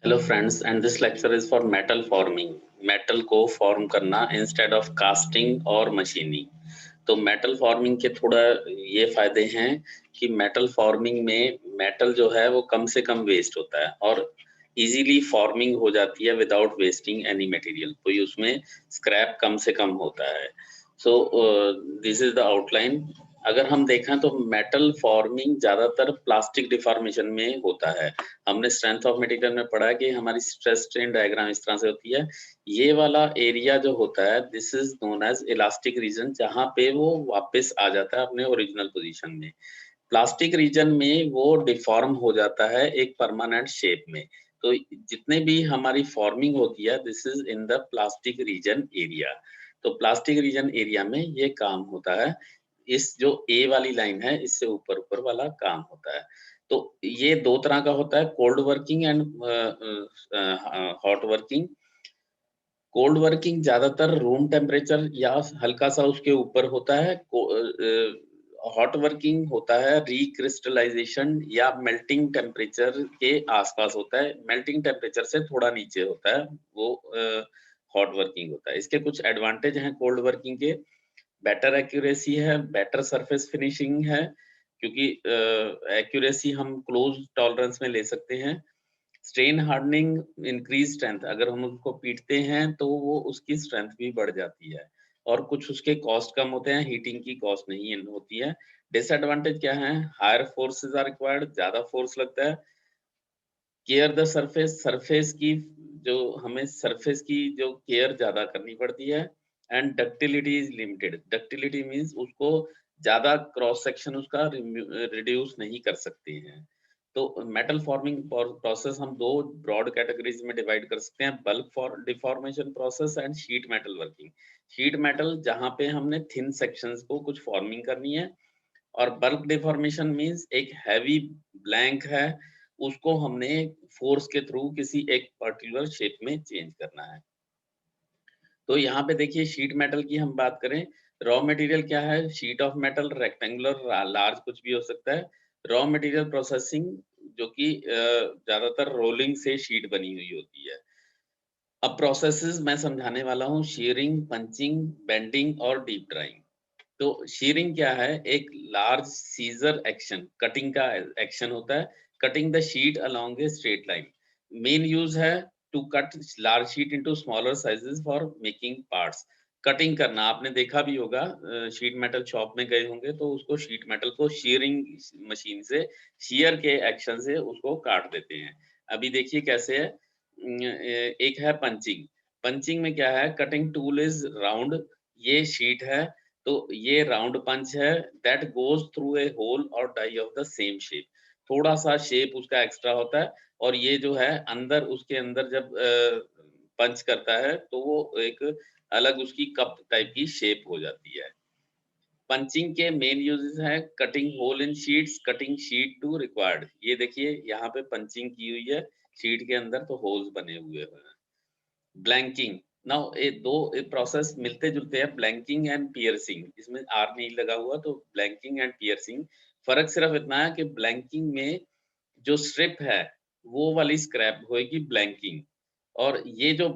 Hello friends and this lecture is for metal forming. Metal को form करना instead of casting और machining. तो metal forming के थोड़ा ये फायदे हैं कि मेटल फॉर्मिंग में मेटल जो है वो कम से कम वेस्ट होता है और इजीली फॉर्मिंग हो जाती है विदाउट वेस्टिंग एनी मटेरियल। कोई उसमें स्क्रैप कम से कम होता है। So this is the outline. अगर हम देखें तो मेटल फॉर्मिंग ज्यादातर प्लास्टिक डिफॉर्मेशन में होता है। हमने स्ट्रेंथ ऑफ मटेरियल में पढ़ा कि हमारी स्ट्रेस स्ट्रेन डायग्राम इस तरह से होती है। ये वाला एरिया जो होता है this is known as elastic region, जहां पे वो वापस आ जाता है अपने ओरिजिनल पोजीशन में। प्लास्टिक रीजन में वो डिफॉर्म हो जाता है एक परमानेंट शेप में। तो जितने भी हमारी फॉर्मिंग होती है this is in the plastic region area. तो प्लास्टिक रीजन एरिया में ये काम होता है। इस जो ए वाली लाइन है इससे ऊपर ऊपर वाला काम होता है। तो ये दो तरह का होता है, cold working and hot working. Cold working ज्यादातर रूम टेम्परेचर या हल्का सा उसके ऊपर होता है। हॉट वर्किंग होता है रिक्रिस्टलाइजेशन या मेल्टिंग टेम्परेचर के आसपास होता है। मेल्टिंग टेम्परेचर से थोड़ा नीचे होता है वो हॉट वर्किंग होता है। इसके कुछ एडवांटेज हैं कोल्ड वर्किंग के। बेटर एक्यूरेसी है, बेटर सरफेस फिनिशिंग है, क्योंकि एक्यूरेसी हम क्लोज टॉलरेंस में ले सकते हैं। स्ट्रेन हार्डनिंग, इंक्रीज स्ट्रेंथ, अगर हम उसको पीटते हैं तो वो उसकी स्ट्रेंथ भी बढ़ जाती है। और कुछ उसके कॉस्ट कम होते हैं, हीटिंग की कॉस्ट नहीं होती है। डिसएडवांटेज क्या है? हायर फोर्सेस आर रिक्वायर्ड, ज्यादा फोर्स लगता है। केयर द सरफेस, सरफेस की जो हमें सरफेस की जो केयर ज्यादा करनी पड़ती है। And ductility is limited. Ductility means उसको ज्यादा क्रॉस सेक्शन उसका रिड्यूस नहीं कर सकते हैं। तो मेटल फॉर्मिंग प्रोसेस हम दो ब्रॉड कैटेगरीज में डिवाइड कर सकते हैं, bulk for deformation process and sheet metal working. Sheet metal जहां पे हमने थिन सेक्शंस को कुछ फॉर्मिंग करनी है, और बल्क डिफॉर्मेशन मींस एक हैवी ब्लैंक है, उसको हमने फोर्स के थ्रू किसी एक पर्टिकुलर शेप में चेंज करना है। तो यहाँ पे देखिए शीट मेटल की हम बात करें, रॉ मटेरियल क्या है? Sheet of metal, rectangular, large कुछ भी हो सकता है। रॉ मटेरियल प्रोसेसिंग जो कि ज्यादातर रोलिंग से शीट बनी हुई होती है। अब प्रोसेसेस मैं समझाने वाला हूँ, शीयरिंग, पंचिंग, बेंडिंग और डीप ड्राइंग। तो शीयरिंग क्या है? एक लार्ज सीजर एक्शन, कटिंग का एक्शन होता है। Cutting the sheet along a straight line. Main use है to cut large sheet into smaller sizes for making parts. Cutting करना आपने देखा भी होगा, शीट मेटल शॉप में गए होंगे तो उसको शीट मेटल को शीयरिंग मशीन से, शीयर के एक्शन से उसको काट देते हैं। अभी देखिए कैसे है। एक है पंचिंग। पंचिंग में क्या है? कटिंग टूल इज राउंड, ये शीट है तो ये राउंड पंच है that goes through a hole और die of the same shape. थोड़ा सा शेप उसका एक्स्ट्रा होता है, और ये जो है अंदर, उसके अंदर जब पंच करता है तो वो एक अलग उसकी कप टाइप की शेप हो जाती है। पंचिंग के मेन यूजेस है cutting hole in sheets, cutting sheet to required. ये देखिए यहाँ पे पंचिंग की हुई है शीट के अंदर तो होल्स बने हुए हैं। ब्लैंकिंग, नाउ ये दो प्रोसेस मिलते जुलते हैं, ब्लैंकिंग एंड पियर्सिंग। इसमें आर नहीं लगा हुआ तो ब्लैंकिंग एंड पियर्सिंग। फर्क सिर्फ इतना है कि ब्लैंकिंग में जो स्ट्रिप है वो वाली स्क्रैप होएगी ब्लैंकिंग, और ये जो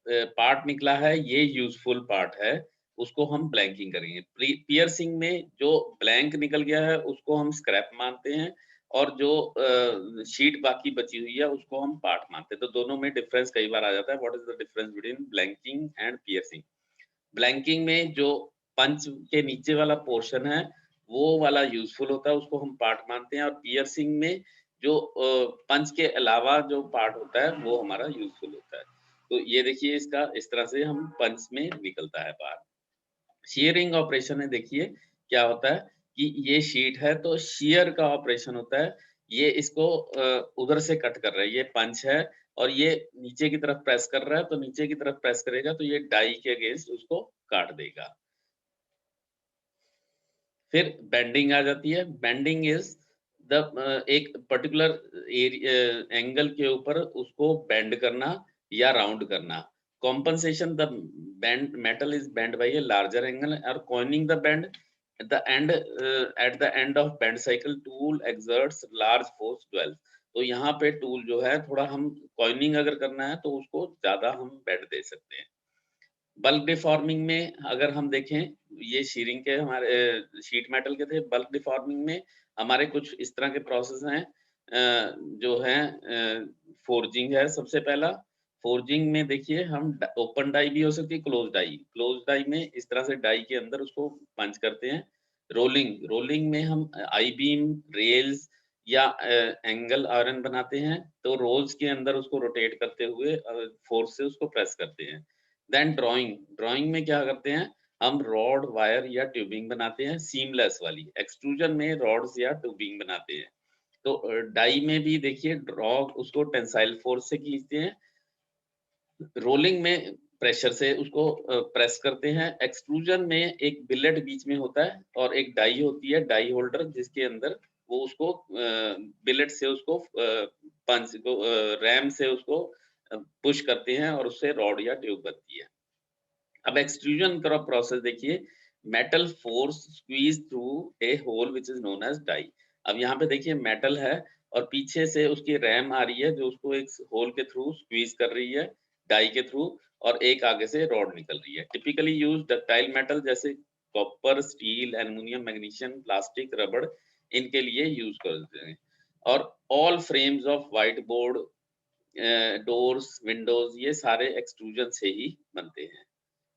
पार्ट निकला है ये यूजफुल पार्ट है, उसको हम ब्लैंकिंग करेंगे। पियर्सिंग में जो ब्लैंक निकल गया है उसको हम स्क्रैप मानते हैं, और जो शीट बाकी बची हुई है उसको हम पार्ट मानते हैं। तो दोनों में डिफरेंस कई बार आ जाता है, what is the difference between blanking and piercing. Blanking में जो पंच के नीचे वाला पोर्शन है वो वाला यूजफुल होता है, उसको हम पार्ट मानते हैं। और पियर्सिंग में जो पंच के अलावा जो पार्ट होता है वो हमारा यूजफुल होता है। तो ये देखिए इसका इस तरह से हम पंच में निकलता है बाहर। शीयरिंग ऑपरेशन है, देखिए क्या होता है कि ये शीट है तो शीयर का ऑपरेशन होता है। ये इसको उधर से कट कर रहा है, ये पंच है और ये नीचे की तरफ प्रेस कर रहा है, तो नीचे की तरफ प्रेस करेगा तो ये डाई के अगेंस्ट उसको काट देगा। फिर बेंडिंग आ जाती है। बेंडिंग इज द एक पर्टिकुलर एंगल के ऊपर उसको बेंड करना या राउंड करना। Compensation, the bend metal is bend by a larger angle और coining the bend at the end of bend cycle tool exerts large force 12। तो यहाँ पे टूल जो है थोड़ा हम कॉइनिंग अगर करना है तो उसको ज़्यादा हम बेड दे सकते हैं। बल्क डिफॉर्मिंग में अगर हम देखें, ये शीरिंग के हमारे शीट मेटल के थे। बल्क डिफॉर्मिंग में हमारे कुछ इस तरह के प्रोसेस हैं, जो हैं फोर्जिंग है सबसे पहला। फोर्जिंग में देखिए हम ओपन डाई भी हो सकती है, क्लोज डाई। क्लोज डाई में इस तरह से डाई के अंदर उसको पंच करते हैं। रोलिंग रोलिंग में हम आई बीम, रेल्स या एंगल आयरन बनाते हैं, तो रोल्स के अंदर उसको रोटेट करते हुए फोर्स से उसको प्रेस करते हैं। देन ड्राइंग, ड्राइंग में क्या करते हैं, हम रॉड, वायर या ट्यूबिंग बनाते हैं सीमलेस वाली। एक्सट्रूजन में रॉड्स या ट्यूबिंग बनाते हैं। तो डाई में भी देखिए ड्रॉ उसको टेंसाइल फोर्स से खींचते हैं। रोलिंग में प्रेशर से उसको प्रेस करते हैं। एक्सट्रूजन में एक बिलेट बीच में होता है और एक डाई होती है, डाई होल्डर, जिसके अंदर वो उसको बिलेट से उसको पंच को रैम से उसको पुश करते हैं और उससे रॉड या ट्यूब बनती है। अब एक्सट्रूजन का प्रोसेस देखिए, metal force squeeze through a hole which is known as die. अब यहाँ पे देखिए मेटल है और पीछे से उसकी रैम आ रही है जो उसको एक होल के थ्रू स्क्वीज कर रही है, डाई के थ्रू, और एक आगे से रॉड निकल रही है। टिपिकली यूज्ड डक्टाइल मेटल जैसे copper, steel, aluminium, magnesium, plastic, रबड़, इनके लिए यूज करते हैं। और all frames of white board, doors, Windows, ये सारे एक्सट्रूजन से ही बनते हैं।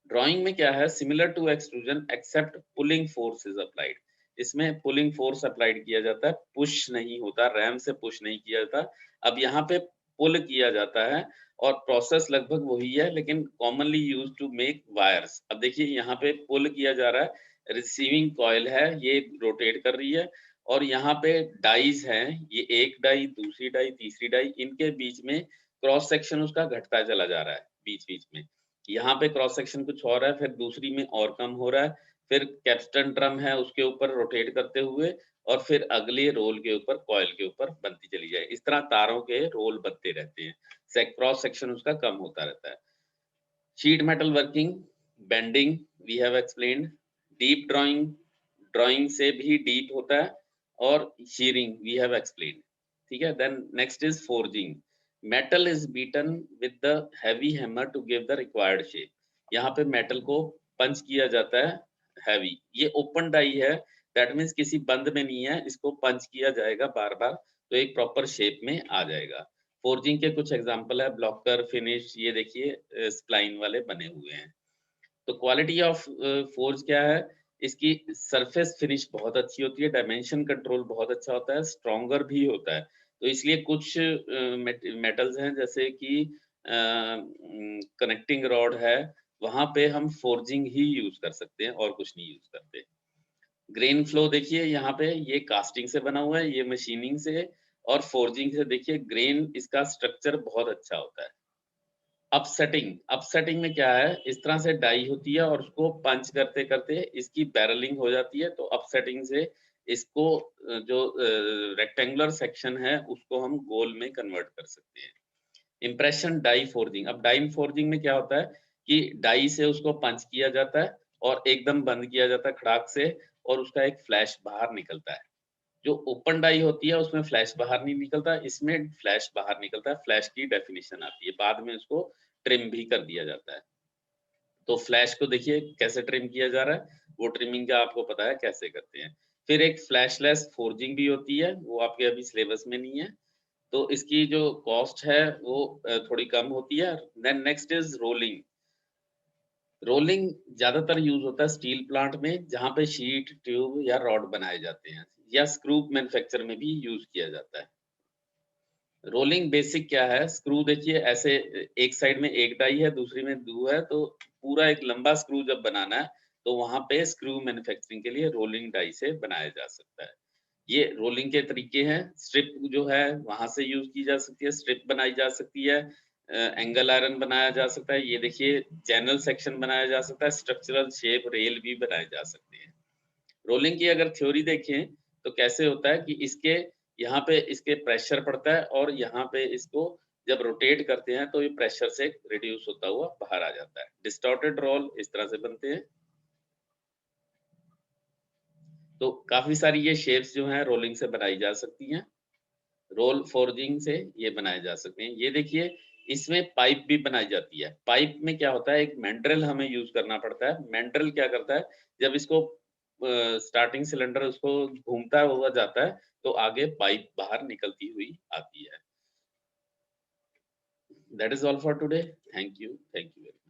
ड्राइंग में क्या है, similar to extrusion except pulling force is applied. इसमें पुलिंग फोर्स अप्लाइड किया जाता है, पुश नहीं होता, रैम से पुश नहीं किया जाता। अब यहाँ पे पुल किया जाता है और प्रोसेस लगभग वही है, लेकिन commonly use to make wires. अब देखिए यहाँ पे पुल किया जा रहा है, रिसीविंग कॉइल है, ये रोटेट कर रही है, और यहाँ पे डाइज हैं, ये एक डाई, दूसरी डाई, तीसरी डाई, इनके बीच में क्रॉस सेक्शन उसका घटता चला जा रहा है बीच बीच में। यहाँ पे क्रॉस सेक्शन कुछ और है, फिर दूसरी में और कम हो रहा है, फिर कैप्स्टन ड्रम है उसके ऊपर रोटेट करते हुए, और फिर अगले रोल के ऊपर, कॉइल के ऊपर बनती चली जाए। इस तरह तारों के रोल बनते रहते हैं, क्रॉस सेक्शन उसका कम होता रहता है। Sheet metal working, bending we have explained, deep drawing, drawing से भी डीप होता है, और शीयरिंग वी हैव एक्सप्लेन्ड। ठीक है, then next is forging. Metal is beaten with the heavy hammer to give the required shape. यहाँ पे metal को पंच किया जाता है हैवी। ये ओपन डाई है, दैट मीन्स किसी बंद में नहीं है, इसको पंच किया जाएगा बार बार, तो एक प्रॉपर शेप में आ जाएगा। फोर्जिंग के कुछ एग्जांपल है, ब्लॉकर, फिनिश, ये देखिए स्प्लाइन वाले बने हुए हैं। तो क्वालिटी ऑफ फोर्ज क्या है, इसकी सरफेस फिनिश बहुत अच्छी होती है, डायमेंशन कंट्रोल बहुत अच्छा होता है, स्ट्रॉन्गर भी होता है। तो इसलिए कुछ मेटल्स हैं जैसे कि कनेक्टिंग रॉड है, वहां पे हम फोर्जिंग ही यूज कर सकते हैं और कुछ नहीं यूज करते। ग्रेन फ्लो देखिए यहाँ पे, ये कास्टिंग से बना हुआ है, ये मशीनिंग से, और फोर्जिंग से देखिए ग्रेन, इसका स्ट्रक्चर बहुत अच्छा होता है। अपसेटिंग, अपसेटिंग में क्या है, इस तरह से डाई होती है और उसको पंच करते करते इसकी बैरलिंग हो जाती है, तो अपसेटिंग से इसको जो रेक्टेंगुलर सेक्शन है उसको हम गोल में कन्वर्ट कर सकते हैं। इम्प्रेशन डाई फोर्जिंग, अब डाई फोर्जिंग में क्या होता है कि डाई से उसको पंच किया जाता है और एकदम बंद किया जाता है खड़ाक से, और उसका एक फ्लैश बाहर निकलता है। जो ओपन डाई होती है उसमें फ्लैश बाहर नहीं निकलता, इसमें फ्लैश बाहर निकलता है, फ्लैश की डेफिनिशन आती है, बाद में उसको ट्रिम भी कर दिया जाता है। तो फ्लैश को देखिए कैसे ट्रिम किया जा रहा है, वो ट्रिमिंग का आपको पता है कैसे करते हैं। फिर एक फ्लैशलेस फोर्जिंग भी होती है, वो आपके अभी सिलेबस में नहीं है, तो इसकी जो कॉस्ट है वो थोड़ी कम होती है। Then next is rolling. Rolling ज्यादातर यूज होता है स्टील प्लांट में, जहाँ पे शीट, ट्यूब या रॉड बनाए जाते हैं, या स्क्रू मैन्युफैक्चर में भी यूज किया जाता है। रोलिंग बेसिक क्या है, स्क्रू देखिए ऐसे, एक साइड में एक डाई है, दूसरी में दो है, तो पूरा एक लंबा स्क्रू जब बनाना है तो वहां पे स्क्रू मैन्युफैक्चरिंग के लिए रोलिंग डाई से बनाया जा सकता है। ये रोलिंग के तरीके हैं। स्ट्रिप जो है वहां से यूज की जा सकती है, स्ट्रिप बनाई जा सकती है, एंगल आयरन बनाया जा सकता है, ये देखिए चैनल सेक्शन बनाया जा सकता है, स्ट्रक्चरल शेप रेल भी बनाए जा सकते हैं। रोलिंग की अगर थ्योरी देखें तो कैसे होता है कि इसके यहाँ पे इसके प्रेशर पड़ता है और यहाँ पे इसको जब रोटेट करते हैं तो ये प्रेशर से रिड्यूस होता हुआ बाहर आ जाता है। डिस्टॉर्टेड रोल इस तरह से बनते हैं। तो काफी सारी ये शेप्स जो हैं रोलिंग से बनाई जा सकती हैं। रोल फोर्जिंग से ये बनाए जा सकते हैं। ये देखिए इसमें पाइप भी बनाई जाती है। पाइप में क्या होता है, एक मैंड्रेल हमें यूज़ करना पड़ता है। मैंड्रेल क्या करता है, जब इसको स्टार्टिंग सिलेंडर उसको घूमता हुआ जाता है, तो आगे पाइप बाहर निकलती हुई आती है। That is all for today. Thank you very